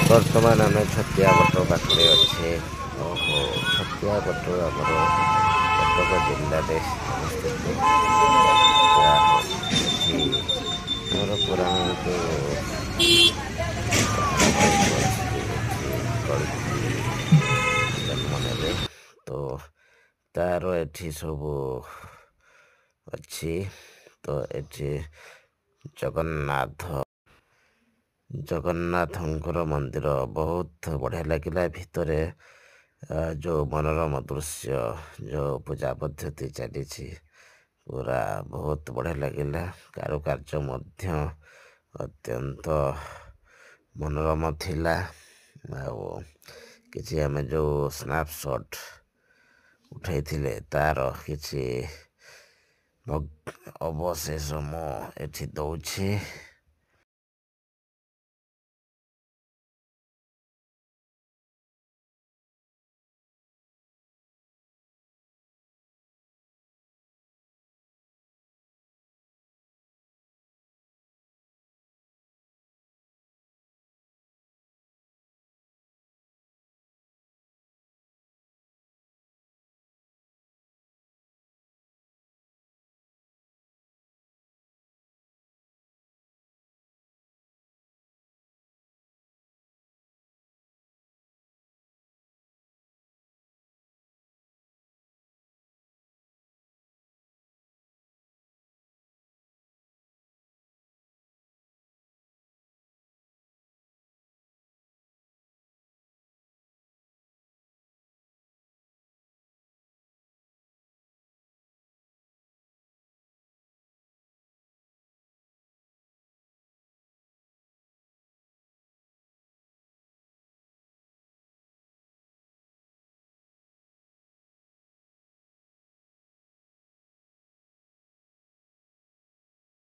ବର୍ତ୍ତମାନ ଆମେ ଛତିଆ ବଟ ପାଖରେ ଅଛେ। ଓହୋ, ଛତିଆ ବଟ ଆମର କଟକ ଜିଲ୍ଲାରେ ଅବସ୍ଥିତ। ଯାହା ହଉ ଏଠି ଆମର ପୁରାଣରେ ଯେଉଁ କଥା ବହୁତ ଅଛି ଯେ ଏଠି କଳ୍କି ଜନ୍ମ ନେବେ, ତ ତାର ଏଠି ସବୁ ଅଛି। ତ ଏଠି ଜଗନ୍ନାଥଙ୍କର ମନ୍ଦିର ବହୁତ ବଢ଼ିଆ ଲାଗିଲା। ଭିତରେ ଯେଉଁ ମନୋରମ ଦୃଶ୍ୟ, ଯେଉଁ ପୂଜା ପଦ୍ଧତି ଚାଲିଛି, ପୁରା ବହୁତ ବଢ଼ିଆ ଲାଗିଲା। କାରୁକାର୍ଯ୍ୟ ମଧ୍ୟ ଅତ୍ୟନ୍ତ ମନୋରମ ଥିଲା। ଆଉ କିଛି ଆମେ ଯେଉଁ ସ୍ନାପସଟ୍ ଉଠାଇଥିଲେ ତାର କିଛି ଅବଶେଷ ମୁଁ ଏଠି ଦେଉଛି।